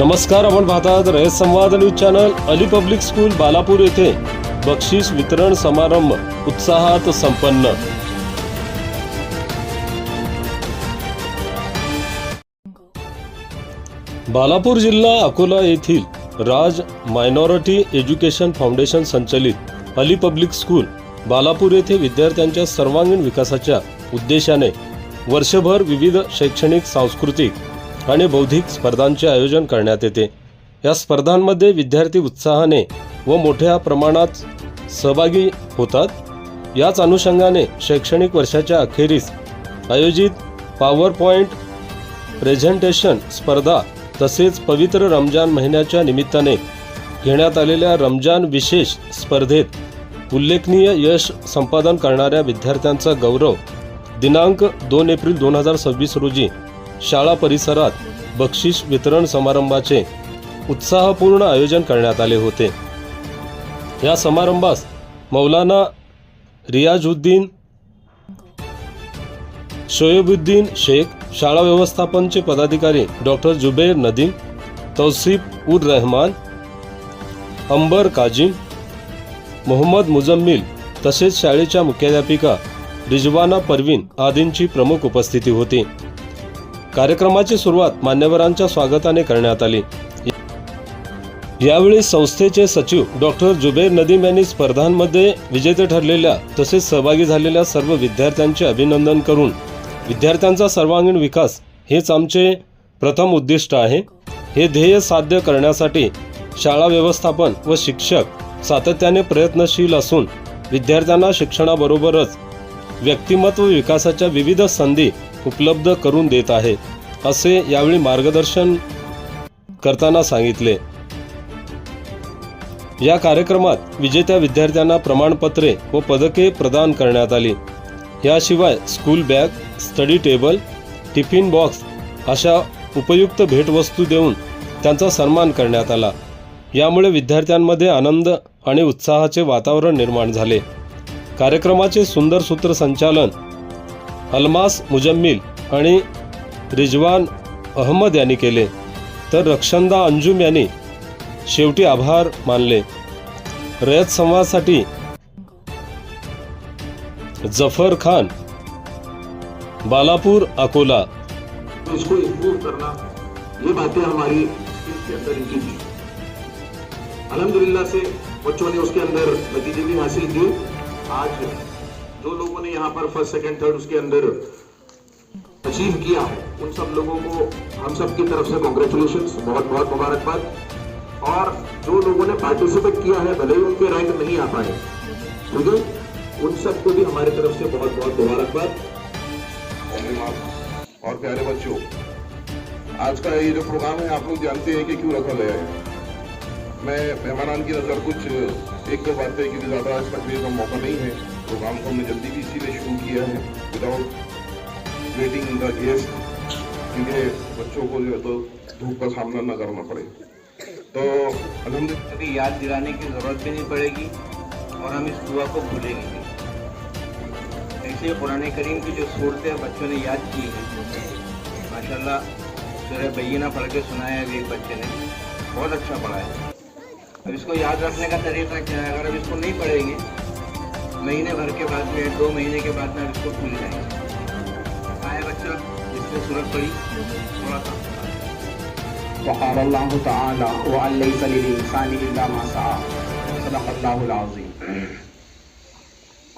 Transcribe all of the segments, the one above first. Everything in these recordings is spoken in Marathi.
नमस्कार, आपण पाहतात रयत संवाद news channel. Ali public school Balapur येथे बक्षीस वितरण समारंभ उत्साहात संपन्न. बालापूर जिल्हा अकोला येथील राज मायनॉरिटी एज्युकेशन फाउंडेशन संचलित अली पब्लिक स्कूल बालापूर येथे विद्यार्थ्यांच्या सर्वांगीण विकासाच्या उद्देशाने वर्षभर विविध शैक्षणिक, सांस्कृतिक आणि बौद्धिक स्पर्धांचे आयोजन करण्यात येते. या स्पर्धांमध्ये विद्यार्थी उत्साहाने व मोठ्या प्रमाणात सहभागी होतात. याच अनुषंगाने शैक्षणिक वर्षाच्या अखेरीस आयोजित पॉवर पॉइंट प्रेझेंटेशन स्पर्धा तसेच पवित्र रमजान महिन्याच्या निमित्ताने घेण्यात आलेल्या रमजान विशेष स्पर्धेत उल्लेखनीय यश संपादन करणाऱ्या विद्यार्थ्यांचा गौरव दिनांक 2 एप्रिल 2026 रोजी शाळा परिसरात बक्षीस वितरण समारंभाचे उत्साहपूर्ण आयोजन करण्यात आले होते. या समारंभास मौलाना रियाजुद्दीन शोएबुद्दीन शेख, शाळा व्यवस्थापनचे पदाधिकारी डॉक्टर जुबैर नदीम, तौसिफ उर रहमान, अंबर काजिम, मोहम्मद मुजम्मिल तसेच शाळेच्या मुख्याध्यापिका रिजवाना परवीन आदींची प्रमुख उपस्थिती होती. कार्यक्रमाची सुरुवात मान्यवरांच्या स्वागताने करण्यात आली. यावेळी संस्थेचे सचिव डॉक्टर जुबैर नदीम यांनी स्पर्धांमध्ये विजेते ठरलेल्या तसेच सहभागी झालेल्या सर्व विद्यार्थ्यांचे अभिनंदन करून विद्यार्थ्यांचा सर्वांगीण विकास हेच आमचे प्रथम उद्दिष्ट आहे. हे ध्येय साध्य करण्यासाठी शाळा व्यवस्थापन व शिक्षक सातत्याने प्रयत्नशील असून विद्यार्थ्यांना शिक्षणाबरोबरच व्यक्तिमत्व विकासाच्या विविध संधी उपलब्ध करून देत आहे, असे यावेळी मार्गदर्शन करताना सांगितले. या कार्यक्रमात विजेत्या विद्यार्थ्यांना प्रमाणपत्रे व पदके प्रदान करण्यात आली. याशिवाय school bag, study table, tiffin box अशा उपयुक्त भेटवस्तू देऊन त्यांचा सन्मान करण्यात आला. यामुळे विद्यार्थ्यांमध्ये आनंद आणि उत्साहाचे वातावरण निर्माण झाले. कार्यक्रमाचे सुंदर सूत्रसंचालन अलमास मुजम्मिल आणि रिजवान अहमद यांनी केले, तर रक्षंदा अंजुम यांनी शेवटी आभार मानले. रयत संवादसाठी जफर खान, बालापूर, अकोला. इसको इम्प्रूव करना, ये बातें हमारी स्किल्स के अंदर इनकी थी. अल्हम्दुलिल्लाह से बच्चों ने उसके अंदर नतीजे भी हासिल किए. आज जो लोगों ने यहाँ पर फर्स्ट, सेकंड, थर्ड उसके अंदर अचीव किया है, उन सब लोगों को हम सब की तरफ से कॉन्ग्रेचुलेशंस, बहुत बहुत मुबारकबाद. और जो लोगों ने पार्टिसिपेट किया है, भले ही उनके रैंक नहीं आ पाए, ठीक है, उन सबको भी हमारी तरफ से बहुत बहुत मुबारकबाद. और प्यारे बच्चों, आज का ये जो प्रोग्राम है आप लोग जानते हैं कि क्यों रखा गया है. मैं मेहमानान की नज़र कुछ एक दो बातें, क्योंकि ज़्यादा आज तकरीर का मौका नहीं है, प्रोग्राम को हमने जल्दी भी इसीलिए शुरू किया है विदाउट वेटिंग द गेस्ट, क्योंकि बच्चों को जो है तो धूप का सामना न करना पड़े. तो अल्हम्दुलिल्लाह कभी याद दिलाने की ज़रूरत भी नहीं पड़ेगी और हम इस दुआ को भूलेंगे नहीं. ऐसे कुरान करीम की जो सूरतें बच्चों ने याद की हैं, माशाल्लाह सूरह बय्यिना पढ़ के सुनाया है एक बच्चे ने, बहुत अच्छा पढ़ा है. अब इसको याद रखने का तरीका क्या है? अगर अब इसको नहीं पढ़ेंगे, महीने भर के बाद में, 2 महीने के बाद में इसको भूल जाएंगे. आया बच्चा जिसने सूरत पढ़ी थोड़ा सा वक़ाल अल्लाहु तआला व अलैसा लिल इंसानी इल्ला मा सआ सदक़ल्लाहुल अज़ीम.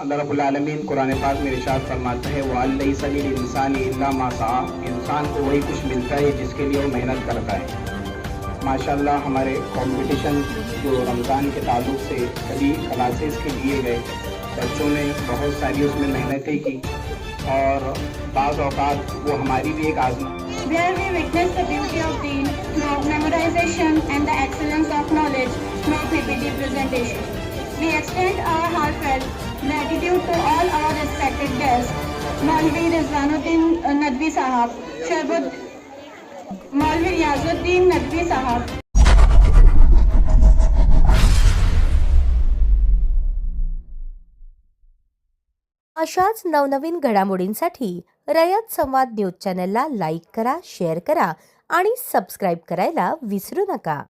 अल्लाह रब्बुल आलमीन कुरान पाक में इरशाद फरमाता है व अलैसा लिल इंसानी इल्ला मा सआ. इंसान को वही कुछ मिलता है जिसके लिए वो मेहनत करता है. माशाल्लाह हमारे कंपटीशन जो रमज़ान के ताल्लुक़ से सभी क्लासेस के लिए गए, बच्चों ने बहुत सारी उसमें मेहनतें की और बाज़ औक़ात वो हमारी भी एक आज़मा. Where we witness the beauty of deen through memorization and the excellence of knowledge through PPT presentation. We extend our heartfelt gratitude to all our respected guests, Maulvi Rizwanuddin Nadvi Sahab, Maulvi Riyazuddin Nadvi Sahab. अशाच नवनवीन घडामोडींसाठी रयत संवाद न्यूज चॅनलला लाईक करा, शेअर करा आणि सबस्क्राईब करायला विसरू नका.